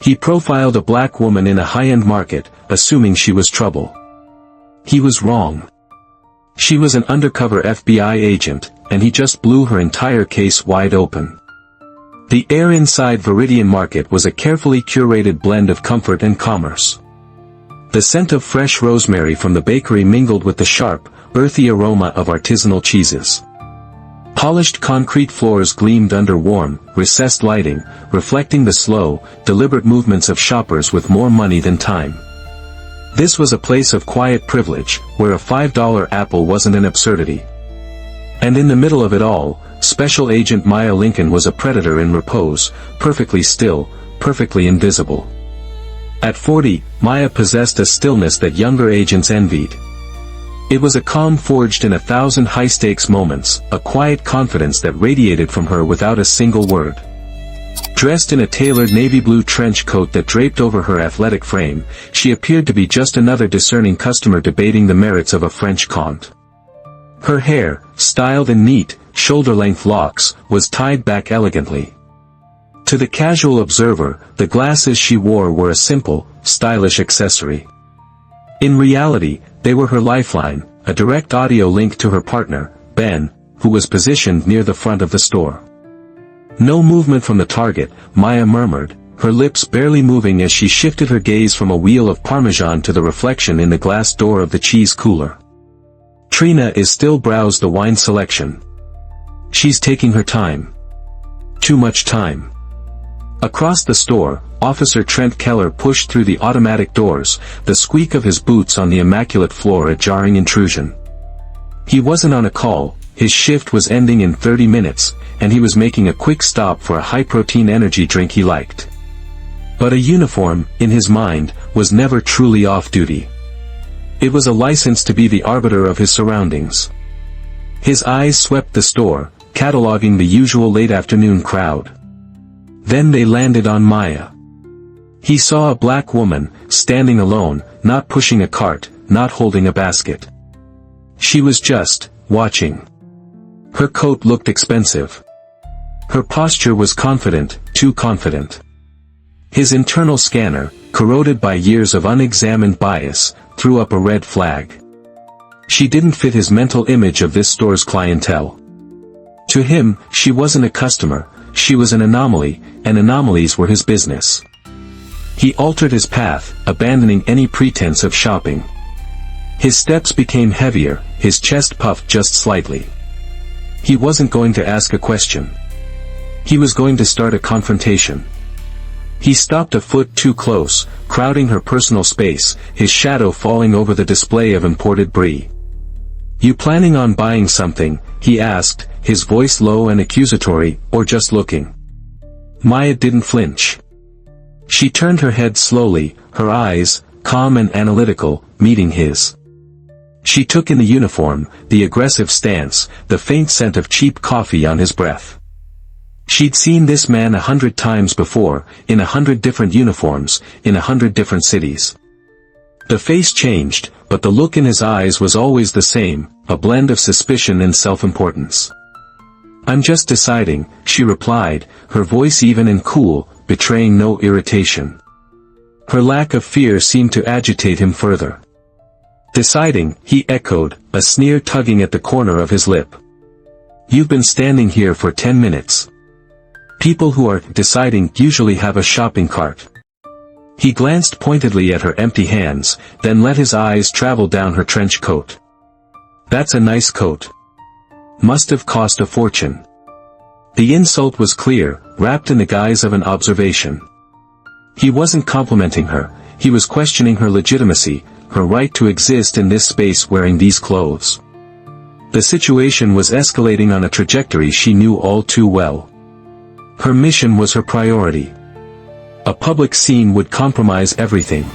He profiled a black woman in a high-end market, assuming she was trouble. He was wrong. She was an undercover FBI agent, and he just blew her entire case wide open. The air inside Viridian Market was a carefully curated blend of comfort and commerce. The scent of fresh rosemary from the bakery mingled with the sharp, earthy aroma of artisanal cheeses. Polished concrete floors gleamed under warm, recessed lighting, reflecting the slow, deliberate movements of shoppers with more money than time. This was a place of quiet privilege, where a $5 apple wasn't an absurdity. And in the middle of it all, Special Agent Maya Lincoln was a predator in repose, perfectly still, perfectly invisible. At 40, Maya possessed a stillness that younger agents envied. It was a calm forged in 1,000 high-stakes moments, a quiet confidence that radiated from her without a single word. Dressed in a tailored navy blue trench coat that draped over her athletic frame, she appeared to be just another discerning customer debating the merits of a French conte. Her hair, styled in neat, shoulder-length locks, was tied back elegantly. To the casual observer, the glasses she wore were a simple, stylish accessory. In reality, they were her lifeline, a direct audio link to her partner, Ben, who was positioned near the front of the store. No movement from the target, Maya murmured, her lips barely moving as she shifted her gaze from a wheel of Parmesan to the reflection in the glass door of the cheese cooler. Trina is still browsed the wine selection. She's taking her time. Too much time. Across the store, Officer Trent Keller pushed through the automatic doors, the squeak of his boots on the immaculate floor a jarring intrusion. He wasn't on a call, his shift was ending in 30 minutes, and he was making a quick stop for a high-protein energy drink he liked. But a uniform, in his mind, was never truly off-duty. It was a license to be the arbiter of his surroundings. His eyes swept the store, cataloging the usual late-afternoon crowd. Then they landed on Maya. He saw a black woman, standing alone, not pushing a cart, not holding a basket. She was just watching. Her coat looked expensive. Her posture was confident, too confident. His internal scanner, corroded by years of unexamined bias, threw up a red flag. She didn't fit his mental image of this store's clientele. To him, she wasn't a customer, she was an anomaly, and anomalies were his business. He altered his path, abandoning any pretense of shopping. His steps became heavier, his chest puffed just slightly. He wasn't going to ask a question. He was going to start a confrontation. He stopped a foot too close, crowding her personal space, his shadow falling over the display of imported brie. "You planning on buying something?" he asked, his voice low and accusatory, "or just looking?" Maya didn't flinch. She turned her head slowly, her eyes, calm and analytical, meeting his. She took in the uniform, the aggressive stance, the faint scent of cheap coffee on his breath. She'd seen this man 100 times before, in 100 different uniforms, in 100 different cities. The face changed, but the look in his eyes was always the same, a blend of suspicion and self-importance. "I'm just deciding," she replied, her voice even and cool, betraying no irritation. Her lack of fear seemed to agitate him further. "Deciding," he echoed, a sneer tugging at the corner of his lip. "You've been standing here for 10 minutes. People who are deciding usually have a shopping cart." He glanced pointedly at her empty hands, then let his eyes travel down her trench coat. "That's a nice coat. Must have cost a fortune." The insult was clear, wrapped in the guise of an observation. He wasn't complimenting her, he was questioning her legitimacy, her right to exist in this space wearing these clothes. The situation was escalating on a trajectory she knew all too well. Her mission was her priority. A public scene would compromise everything.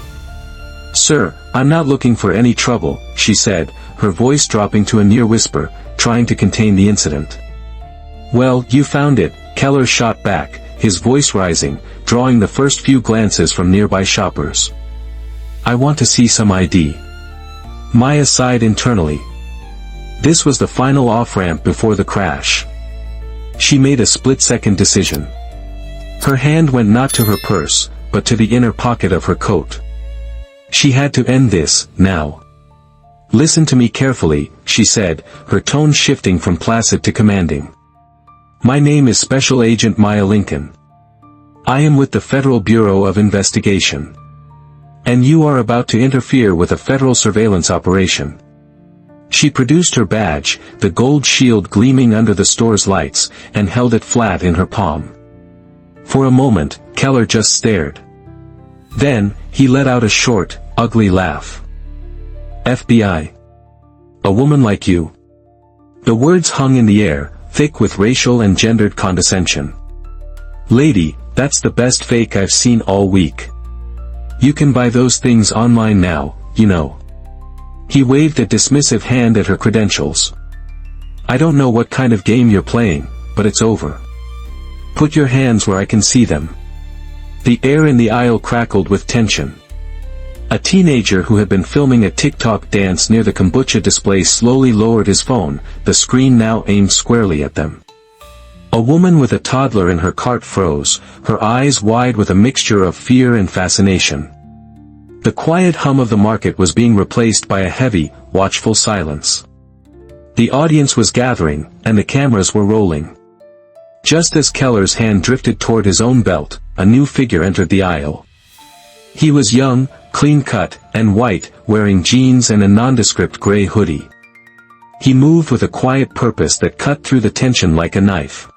"Sir, I'm not looking for any trouble," she said, her voice dropping to a near whisper, trying to contain the incident. "Well, you found it," Keller shot back, his voice rising, drawing the first few glances from nearby shoppers. "I want to see some ID." Maya sighed internally. This was the final off-ramp before the crash. She made a split-second decision. Her hand went not to her purse, but to the inner pocket of her coat. She had to end this, now. "Listen to me carefully," she said, her tone shifting from placid to commanding. "My name is Special Agent Maya Lincoln. I am with the Federal Bureau of Investigation. And you are about to interfere with a federal surveillance operation." She produced her badge, the gold shield gleaming under the store's lights, and held it flat in her palm. For a moment, Keller just stared. Then, he let out a short, ugly laugh. "FBI? A woman like you?" The words hung in the air, thick with racial and gendered condescension. "Lady, that's the best fake I've seen all week. You can buy those things online now, you know." He waved a dismissive hand at her credentials. "I don't know what kind of game you're playing, but it's over. Put your hands where I can see them." The air in the aisle crackled with tension. A teenager who had been filming a TikTok dance near the kombucha display slowly lowered his phone, the screen now aimed squarely at them. A woman with a toddler in her cart froze, her eyes wide with a mixture of fear and fascination. The quiet hum of the market was being replaced by a heavy, watchful silence. The audience was gathering, and the cameras were rolling. Just as Keller's hand drifted toward his own belt, a new figure entered the aisle. He was young, clean-cut, and white, wearing jeans and a nondescript gray hoodie. He moved with a quiet purpose that cut through the tension like a knife.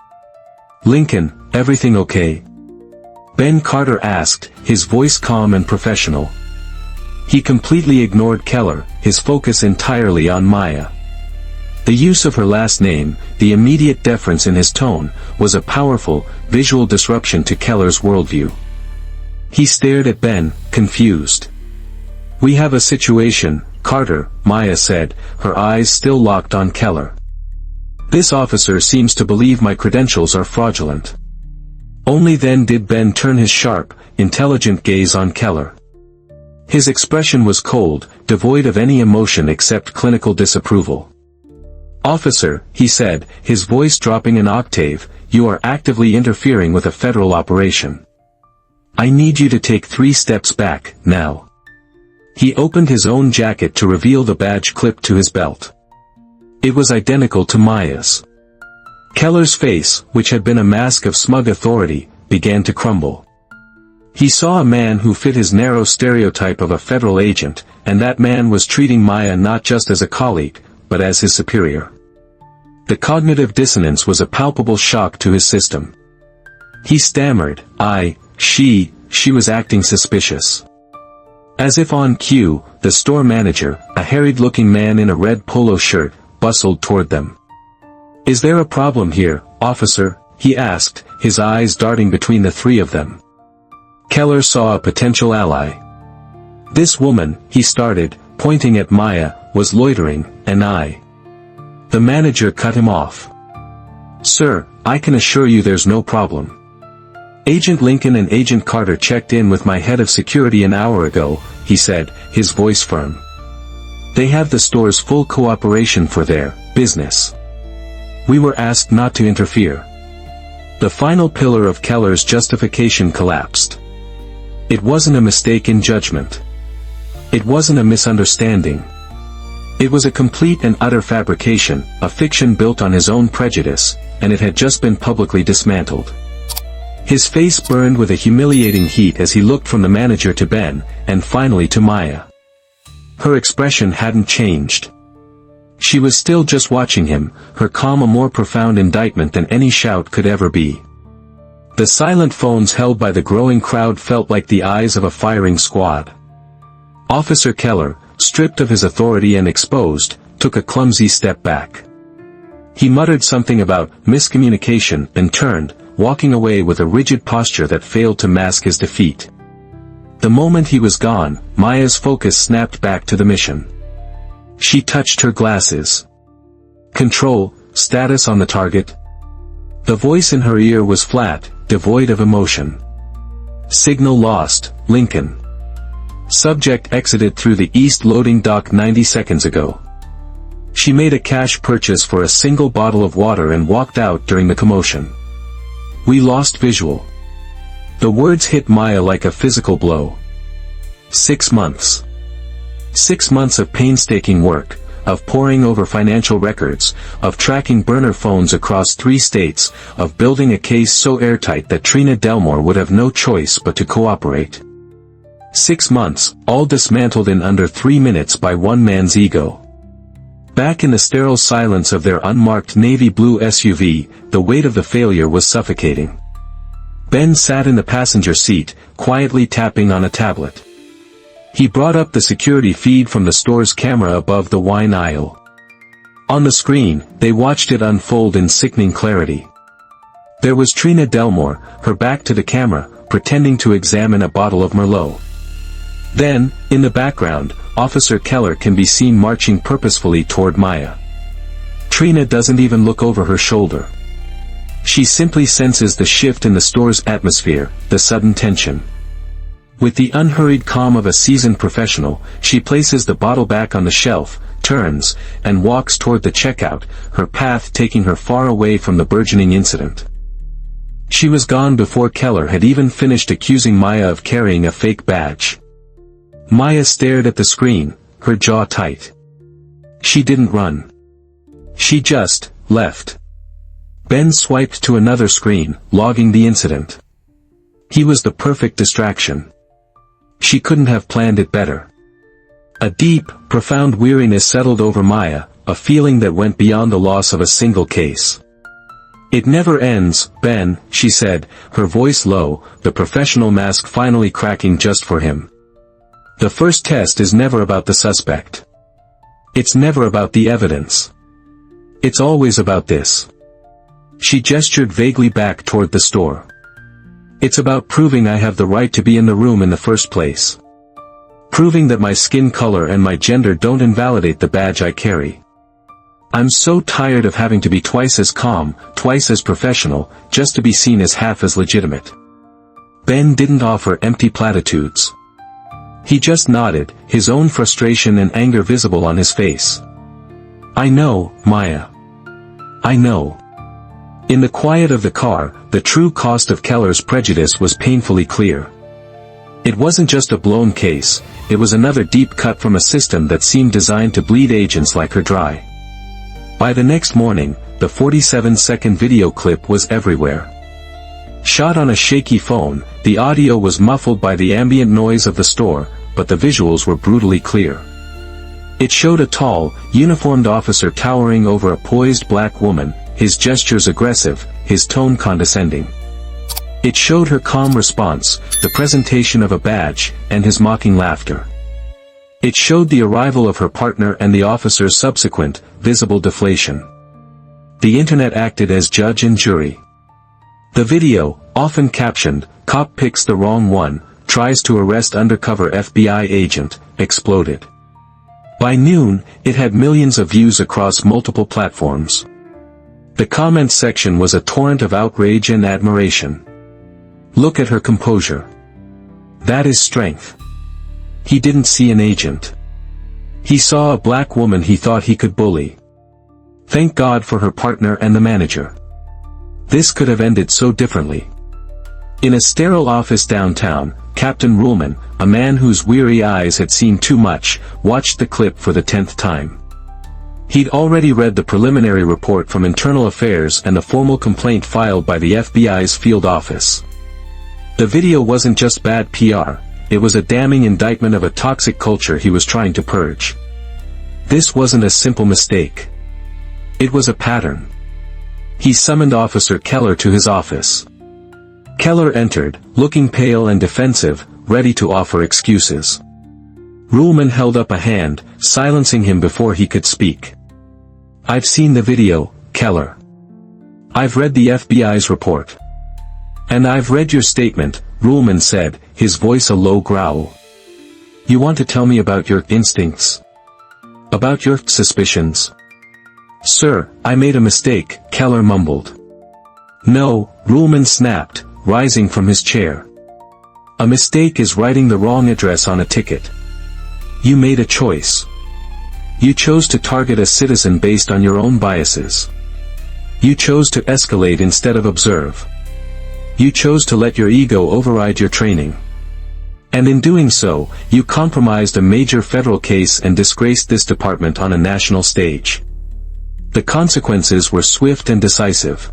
"Lincoln, everything okay?" Ben Carter asked, his voice calm and professional. He completely ignored Keller, his focus entirely on Maya. The use of her last name, the immediate deference in his tone, was a powerful, visual disruption to Keller's worldview. He stared at Ben, confused. "We have a situation, Carter," Maya said, her eyes still locked on Keller. "This officer seems to believe my credentials are fraudulent." Only then did Ben turn his sharp, intelligent gaze on Keller. His expression was cold, devoid of any emotion except clinical disapproval. "Officer," he said, his voice dropping an octave, "you are actively interfering with a federal operation. I need you to take 3 steps back, now." He opened his own jacket to reveal the badge clipped to his belt. It was identical to Maya's. Keller's face, which had been a mask of smug authority, began to crumble. He saw a man who fit his narrow stereotype of a federal agent, and that man was treating Maya not just as a colleague, but as his superior. The cognitive dissonance was a palpable shock to his system. He stammered, she was acting suspicious." As if on cue, the store manager, a harried-looking man in a red polo shirt, bustled toward them. "Is there a problem here, officer?" he asked, his eyes darting between the 3 of them. Keller saw a potential ally. "This woman," he started, pointing at Maya, "was loitering, and The manager cut him off. "Sir, I can assure you there's no problem. Agent Lincoln and Agent Carter checked in with my head of security an hour ago," he said, his voice firm. "They have the store's full cooperation for their business. We were asked not to interfere." The final pillar of Keller's justification collapsed. It wasn't a mistake in judgment. It wasn't a misunderstanding. It was a complete and utter fabrication, a fiction built on his own prejudice, and it had just been publicly dismantled. His face burned with a humiliating heat as he looked from the manager to Ben, and finally to Maya. Her expression hadn't changed. She was still just watching him, her calm a more profound indictment than any shout could ever be. The silent phones held by the growing crowd felt like the eyes of a firing squad. Officer Keller, stripped of his authority and exposed, took a clumsy step back. He muttered something about miscommunication and turned, walking away with a rigid posture that failed to mask his defeat. The moment he was gone, Maya's focus snapped back to the mission. She touched her glasses. "Control, status on the target." The voice in her ear was flat, devoid of emotion. "Signal lost, Lincoln. Subject exited through the east loading dock 90 seconds ago." She made a cash purchase for a single bottle of water and walked out during the commotion. "We lost visual." The words hit Maya like a physical blow. 6 months. 6 months of painstaking work, of poring over financial records, of tracking burner phones across 3 states, of building a case so airtight that Trina Delmore would have no choice but to cooperate. 6 months, all dismantled in under 3 minutes by one man's ego. Back in the sterile silence of their unmarked navy blue SUV, the weight of the failure was suffocating. Ben sat in the passenger seat, quietly tapping on a tablet. He brought up the security feed from the store's camera above the wine aisle. On the screen, they watched it unfold in sickening clarity. There was Trina Delmore, her back to the camera, pretending to examine a bottle of Merlot. Then, in the background, Officer Keller can be seen marching purposefully toward Maya. Trina doesn't even look over her shoulder. She simply senses the shift in the store's atmosphere, the sudden tension. With the unhurried calm of a seasoned professional, she places the bottle back on the shelf, turns, and walks toward the checkout, her path taking her far away from the burgeoning incident. She was gone before Keller had even finished accusing Maya of carrying a fake badge. Maya stared at the screen, her jaw tight. She didn't run. She just left. Ben swiped to another screen, logging the incident. He was the perfect distraction. She couldn't have planned it better. A deep, profound weariness settled over Maya, a feeling that went beyond the loss of a single case. "It never ends, Ben," she said, her voice low, the professional mask finally cracking just for him. "The first test is never about the suspect. It's never about the evidence. It's always about this." She gestured vaguely back toward the store. "It's about proving I have the right to be in the room in the first place. Proving that my skin color and my gender don't invalidate the badge I carry. I'm so tired of having to be twice as calm, twice as professional, just to be seen as half as legitimate." Ben didn't offer empty platitudes. He just nodded, his own frustration and anger visible on his face. "I know, Maya. I know." In the quiet of the car, the true cost of Keller's prejudice was painfully clear. It wasn't just a blown case, it was another deep cut from a system that seemed designed to bleed agents like her dry. By the next morning, the 47-second video clip was everywhere. Shot on a shaky phone, the audio was muffled by the ambient noise of the store, but the visuals were brutally clear. It showed a tall, uniformed officer towering over a poised black woman, his gestures aggressive, his tone condescending. It showed her calm response, the presentation of a badge, and his mocking laughter. It showed the arrival of her partner and the officer's subsequent, visible deflation. The internet acted as judge and jury. The video, often captioned, "Cop picks the wrong one, tries to arrest undercover FBI agent," exploded. By noon, it had millions of views across multiple platforms. The comments section was a torrent of outrage and admiration. "Look at her composure. That is strength. He didn't see an agent. He saw a black woman he thought he could bully. Thank God for her partner and the manager. This could have ended so differently." In a sterile office downtown, Captain Ruhlman, a man whose weary eyes had seen too much, watched the clip for the 10th time. He'd already read the preliminary report from Internal Affairs and the formal complaint filed by the FBI's field office. The video wasn't just bad PR, it was a damning indictment of a toxic culture he was trying to purge. This wasn't a simple mistake. It was a pattern. He summoned Officer Keller to his office. Keller entered, looking pale and defensive, ready to offer excuses. Ruhlman held up a hand, silencing him before he could speak. "I've seen the video, Keller. I've read the FBI's report. And I've read your statement," Ruhlman said, his voice a low growl. "You want to tell me about your instincts? About your suspicions?" "Sir, I made a mistake," Keller mumbled. "No," Ruhlman snapped, rising from his chair. "A mistake is writing the wrong address on a ticket. You made a choice. You chose to target a citizen based on your own biases. You chose to escalate instead of observe. You chose to let your ego override your training. And in doing so, you compromised a major federal case and disgraced this department on a national stage. The consequences were swift and decisive.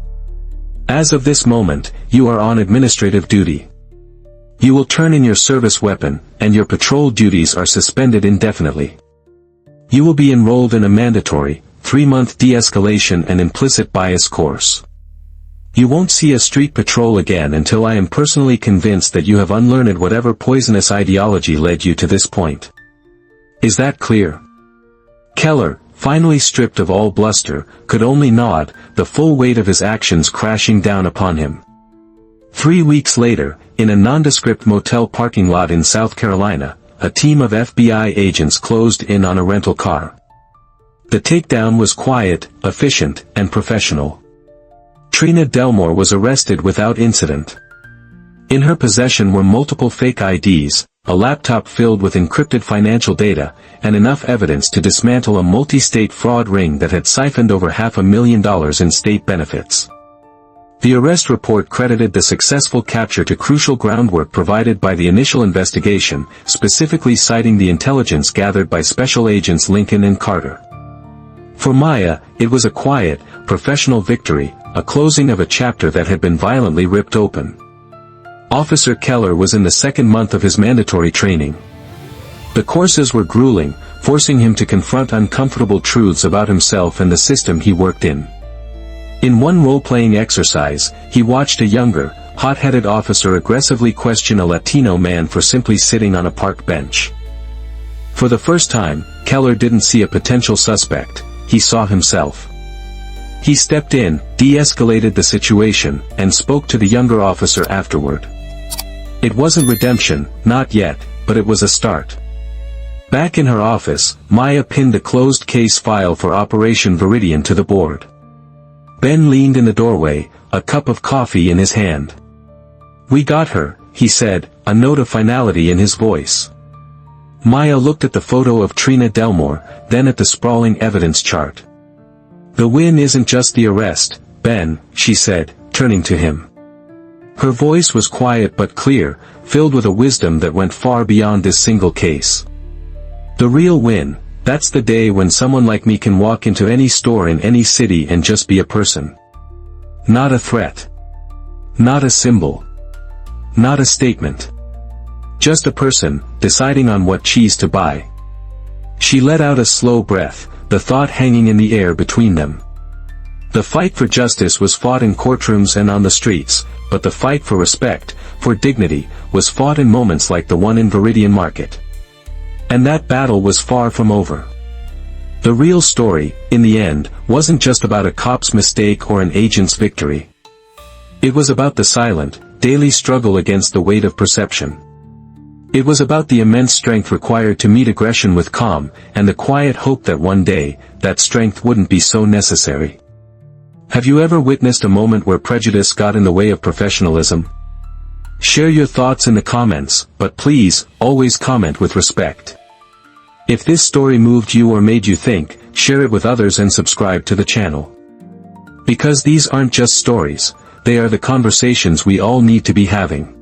As of this moment, you are on administrative duty. You will turn in your service weapon, and your patrol duties are suspended indefinitely. You will be enrolled in a mandatory, 3-month de-escalation and implicit bias course. You won't see a street patrol again until I am personally convinced that you have unlearned whatever poisonous ideology led you to this point. Is that clear? Keller, finally stripped of all bluster, could only nod, the full weight of his actions crashing down upon him. 3 weeks later, in a nondescript motel parking lot in South Carolina, a team of FBI agents closed in on a rental car. The takedown was quiet, efficient, and professional. Trina Delmore was arrested without incident. In her possession were multiple fake IDs, a laptop filled with encrypted financial data, and enough evidence to dismantle a multi-state fraud ring that had siphoned over $500,000 in state benefits. The arrest report credited the successful capture to crucial groundwork provided by the initial investigation, specifically citing the intelligence gathered by Special Agents Lincoln and Carter. For Maya, it was a quiet, professional victory, a closing of a chapter that had been violently ripped open. Officer Keller was in the second month of his mandatory training. The courses were grueling, forcing him to confront uncomfortable truths about himself and the system he worked in. In one role-playing exercise, he watched a younger, hot-headed officer aggressively question a Latino man for simply sitting on a park bench. For the first time, Keller didn't see a potential suspect, he saw himself. He stepped in, de-escalated the situation, and spoke to the younger officer afterward. It wasn't redemption, not yet, but it was a start. Back in her office, Maya pinned a closed case file for Operation Viridian to the board. Ben leaned in the doorway, a cup of coffee in his hand. "We got her," he said, a note of finality in his voice. Maya looked at the photo of Trina Delmore, then at the sprawling evidence chart. "The win isn't just the arrest, Ben," she said, turning to him. Her voice was quiet but clear, filled with a wisdom that went far beyond this single case. "The real win, that's the day when someone like me can walk into any store in any city and just be a person. Not a threat. Not a symbol. Not a statement. Just a person, deciding on what cheese to buy." She let out a slow breath, the thought hanging in the air between them. The fight for justice was fought in courtrooms and on the streets, but the fight for respect, for dignity, was fought in moments like the one in Viridian Market. And that battle was far from over. The real story, in the end, wasn't just about a cop's mistake or an agent's victory. It was about the silent, daily struggle against the weight of perception. It was about the immense strength required to meet aggression with calm, and the quiet hope that one day, that strength wouldn't be so necessary. Have you ever witnessed a moment where prejudice got in the way of professionalism? Share your thoughts in the comments, but please, always comment with respect. If this story moved you or made you think, share it with others and subscribe to the channel. Because these aren't just stories, they are the conversations we all need to be having.